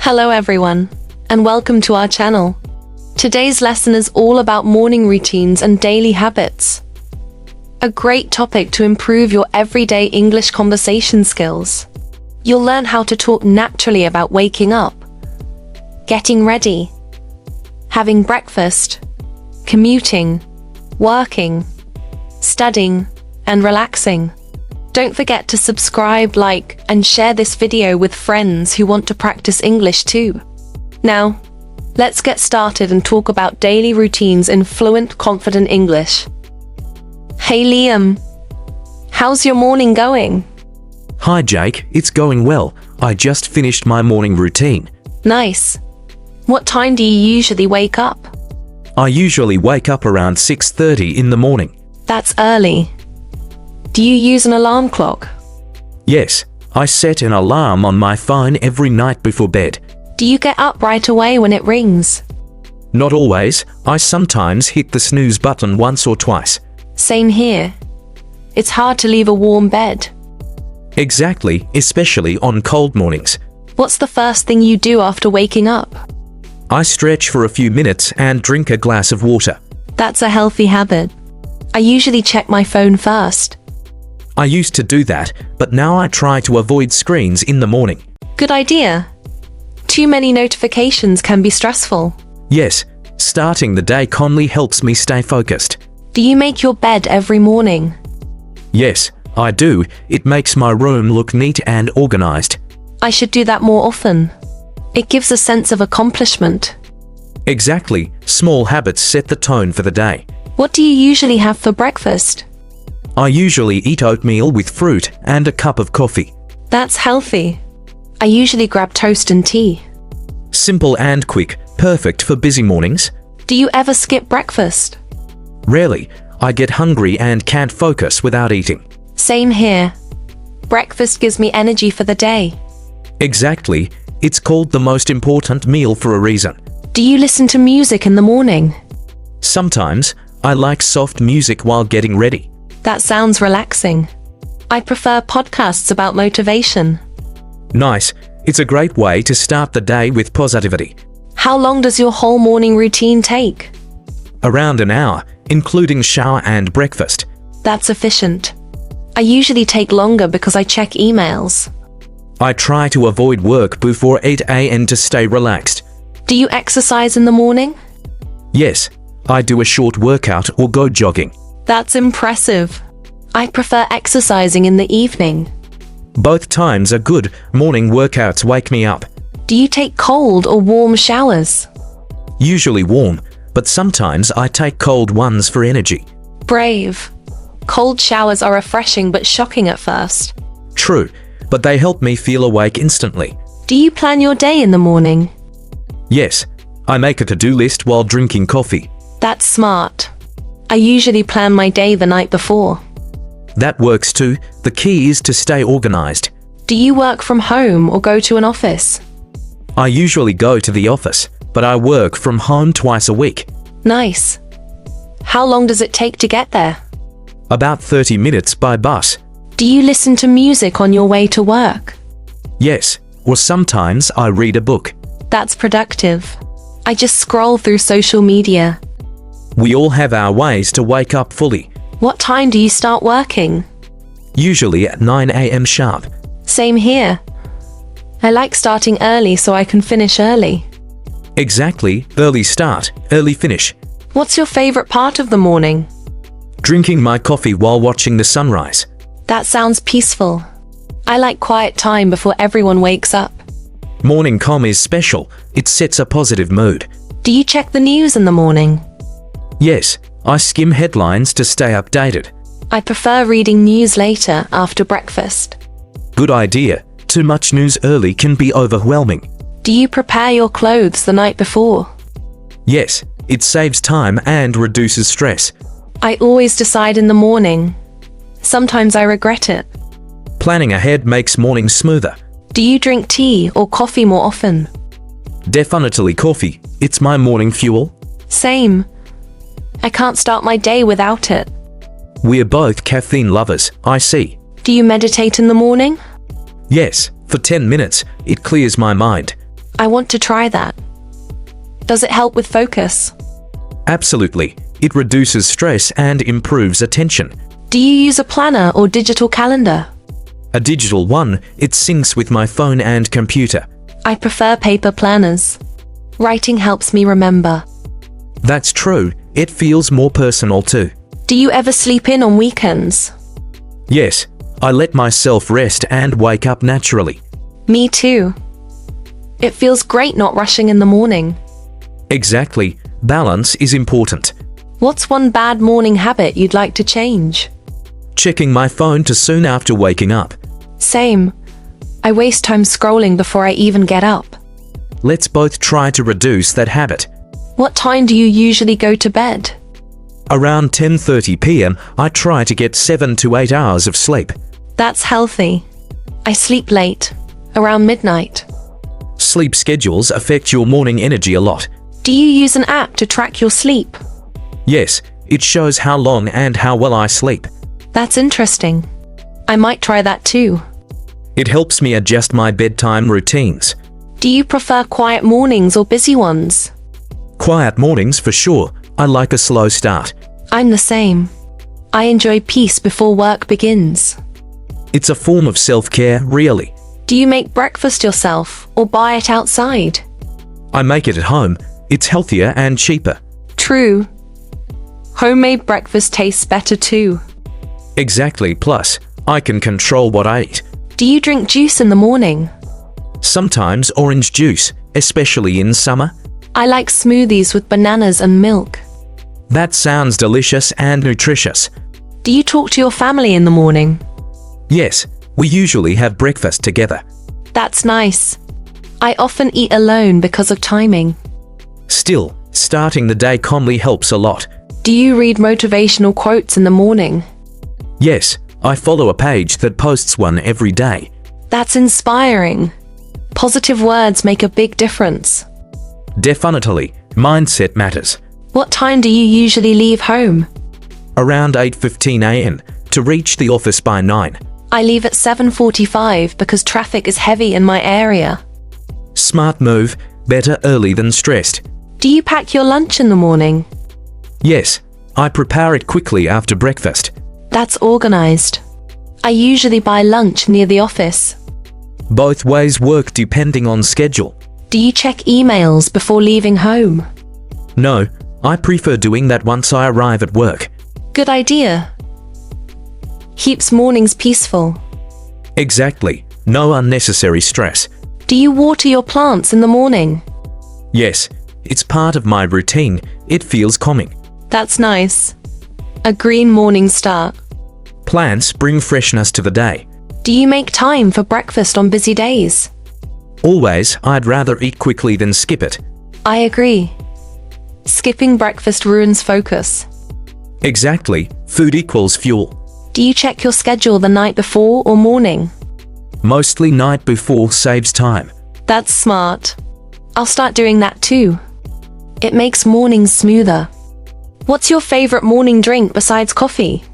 Hello everyone, and welcome to our channel. Today's lesson is all about morning routines and daily habits. A great topic to improve your everyday English conversation skills. You'll learn how to talk naturally about waking up, getting ready, having breakfast, commuting, working, studying, and relaxing. Don't forget to subscribe, like, and share this video with friends who want to practice English too. Now, let's get started and talk about daily routines in fluent, confident English. Hey Liam, how's your morning going? Hi Jake, it's going well. I just finished my morning routine. Nice. What time do you usually wake up? I usually wake up around 6:30 in the morning. That's early. Do you use an alarm clock? Yes, I set an alarm on my phone every night before bed. Do you get up right away when it rings? Not always, I sometimes hit the snooze button once or twice. Same here. It's hard to leave a warm bed. Exactly, especially on cold mornings. What's the first thing you do after waking up? I stretch for a few minutes and drink a glass of water. That's a healthy habit. I usually check my phone first. I used to do that, but now I try to avoid screens in the morning. Good idea. Too many notifications can be stressful. Yes, starting the day calmly helps me stay focused. Do you make your bed every morning? Yes, I do. It makes my room look neat and organized. I should do that more often. It gives a sense of accomplishment. Exactly. Small habits set the tone for the day. What do you usually have for breakfast? I usually eat oatmeal with fruit and a cup of coffee. That's healthy. I usually grab toast and tea. Simple and quick, perfect for busy mornings. Do you ever skip breakfast? Rarely. I get hungry and can't focus without eating. Same here. Breakfast gives me energy for the day. Exactly. It's called the most important meal for a reason. Do you listen to music in the morning? Sometimes, I like soft music while getting ready. That sounds relaxing. I prefer podcasts about motivation. Nice. It's a great way to start the day with positivity. How long does your whole morning routine take? Around an hour, including shower and breakfast. That's efficient. I usually take longer because I check emails. I try to avoid work before 8 a.m. to stay relaxed. Do you exercise in the morning? Yes, I do a short workout or go jogging. That's impressive. I prefer exercising in the evening. Both times are good. Morning workouts wake me up. Do you take cold or warm showers? Usually warm, but sometimes I take cold ones for energy. Brave. Cold showers are refreshing but shocking at first. True, but they help me feel awake instantly. Do you plan your day in the morning? Yes, I make a to-do list while drinking coffee. That's smart. I usually plan my day the night before. That works too. The key is to stay organized. Do you work from home or go to an office? I usually go to the office, but I work from home twice a week. Nice. How long does it take to get there? About 30 minutes by bus. Do you listen to music on your way to work? Yes, or sometimes I read a book. That's productive. I just scroll through social media. We all have our ways to wake up fully. What time do you start working? Usually at 9 a.m. sharp. Same here. I like starting early so I can finish early. Exactly, early start, early finish. What's your favorite part of the morning? Drinking my coffee while watching the sunrise. That sounds peaceful. I like quiet time before everyone wakes up. Morning calm is special. It sets a positive mood. Do you check the news in the morning? Yes, I skim headlines to stay updated. I prefer reading news later after breakfast. Good idea. Too much news early can be overwhelming. Do you prepare your clothes the night before? Yes, it saves time and reduces stress. I always decide in the morning. Sometimes I regret it. Planning ahead makes mornings smoother. Do you drink tea or coffee more often? Definitely coffee. It's my morning fuel. Same. I can't start my day without it. We're both caffeine lovers, I see. Do you meditate in the morning? Yes, for 10 minutes, it clears my mind. I want to try that. Does it help with focus? Absolutely. It reduces stress and improves attention. Do you use a planner or digital calendar? A digital one, it syncs with my phone and computer. I prefer paper planners. Writing helps me remember. That's true. It feels more personal too. Do you ever sleep in on weekends? Yes, I let myself rest and wake up naturally. Me too. It feels great not rushing in the morning. Exactly. Balance is important. What's one bad morning habit you'd like to change? Checking my phone too soon after waking up. Same. I waste time scrolling before I even get up. Let's both try to reduce that habit. What time do you usually go to bed? Around 10:30 p.m., I try to get 7 to 8 hours of sleep. That's healthy. I sleep late, around midnight. Sleep schedules affect your morning energy a lot. Do you use an app to track your sleep? Yes, it shows how long and how well I sleep. That's interesting. I might try that too. It helps me adjust my bedtime routines. Do you prefer quiet mornings or busy ones? Quiet mornings for sure. I like a slow start. I'm the same. I enjoy peace before work begins. It's a form of self-care, really. Do you make breakfast yourself or buy it outside? I make it at home. It's healthier and cheaper. True. Homemade breakfast tastes better too. Exactly, plus, I can control what I eat. Do you drink juice in the morning? Sometimes orange juice, especially in summer. I like smoothies with bananas and milk. That sounds delicious and nutritious. Do you talk to your family in the morning? Yes, we usually have breakfast together. That's nice. I often eat alone because of timing. Still, starting the day calmly helps a lot. Do you read motivational quotes in the morning? Yes, I follow a page that posts one every day. That's inspiring. Positive words make a big difference. Definitely, mindset matters. What time do you usually leave home? Around 8:15 a.m. to reach the office by 9. I leave at 7:45 because traffic is heavy in my area. Smart move, better early than stressed. Do you pack your lunch in the morning? Yes, I prepare it quickly after breakfast. That's organized. I usually buy lunch near the office. Both ways work depending on schedule. Do you check emails before leaving home? No, I prefer doing that once I arrive at work. Good idea. Keeps mornings peaceful. Exactly, no unnecessary stress. Do you water your plants in the morning? Yes, it's part of my routine. It feels calming. That's nice. A green morning start. Plants bring freshness to the day. Do you make time for breakfast on busy days? Always, I'd rather eat quickly than skip it. I agree. Skipping breakfast ruins focus. Exactly, food equals fuel. Do you check your schedule the night before or morning? Mostly night before saves time. That's smart. I'll start doing that too. It makes mornings smoother. What's your favorite morning drink besides coffee?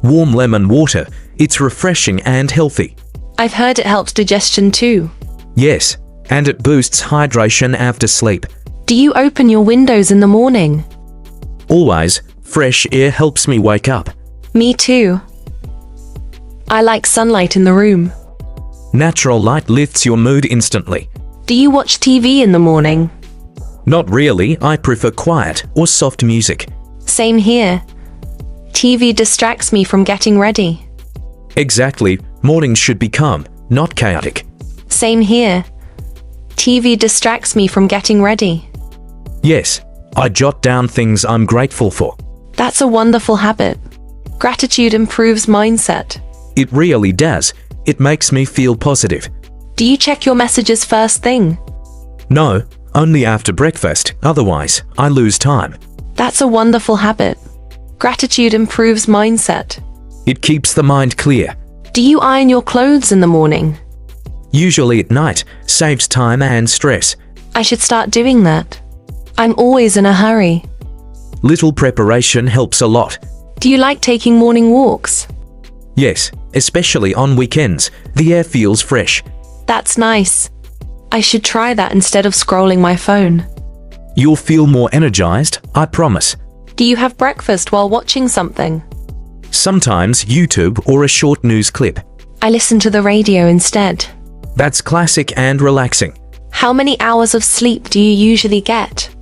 Warm lemon water, it's refreshing and healthy. I've heard it helps digestion too. Yes, and it boosts hydration after sleep. Do you open your windows in the morning? Always, fresh air helps me wake up. Me too. I like sunlight in the room. Natural light lifts your mood instantly. Do you watch TV in the morning? Not really, I prefer quiet or soft music. Same here. TV distracts me from getting ready. Exactly, mornings should be calm, not chaotic. Same here. TV distracts me from getting ready. Yes, I jot down things I'm grateful for. That's a wonderful habit. Gratitude improves mindset. It really does. It makes me feel positive. Do you check your messages first thing? No, only after breakfast, otherwise, I lose time. That's a wonderful habit. Gratitude improves mindset. It keeps the mind clear. Do you iron your clothes in the morning? Usually at night, saves time and stress. I should start doing that. I'm always in a hurry. Little preparation helps a lot. Do you like taking morning walks? Yes, especially on weekends, the air feels fresh. That's nice. I should try that instead of scrolling my phone. You'll feel more energized, I promise. Do you have breakfast while watching something? Sometimes YouTube or a short news clip. I listen to the radio instead. That's classic and relaxing. How many hours of sleep do you usually get?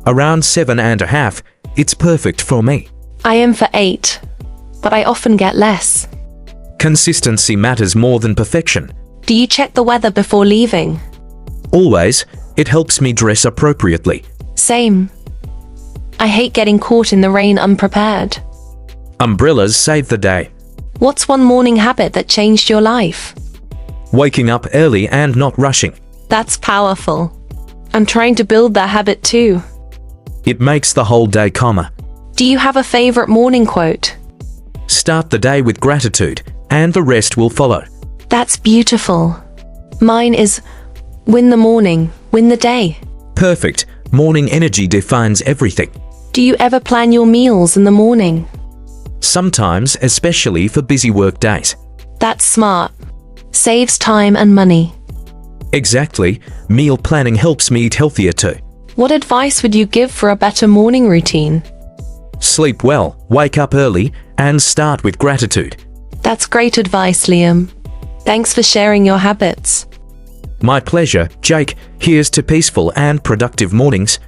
Around 7.5. It's perfect for me. I am for 8, but I often get less. Consistency matters more than perfection. Do you check the weather before leaving? Always, it helps me dress appropriately. Same. I hate getting caught in the rain unprepared. Umbrellas save the day. What's one morning habit that changed your life? Waking up early and not rushing. That's powerful. I'm trying to build that habit too. It makes the whole day calmer. Do you have a favorite morning quote? Start the day with gratitude, and the rest will follow. That's beautiful. Mine is, win the morning, win the day. Perfect. Morning energy defines everything. Do you ever plan your meals in the morning? Sometimes, especially for busy work days. That's smart. Saves time and money. Exactly. Meal planning helps me eat healthier too. What advice would you give for a better morning routine? Sleep well, wake up early, and start with gratitude. That's great advice, Liam. Thanks for sharing your habits. My pleasure, Jake. Here's to peaceful and productive mornings.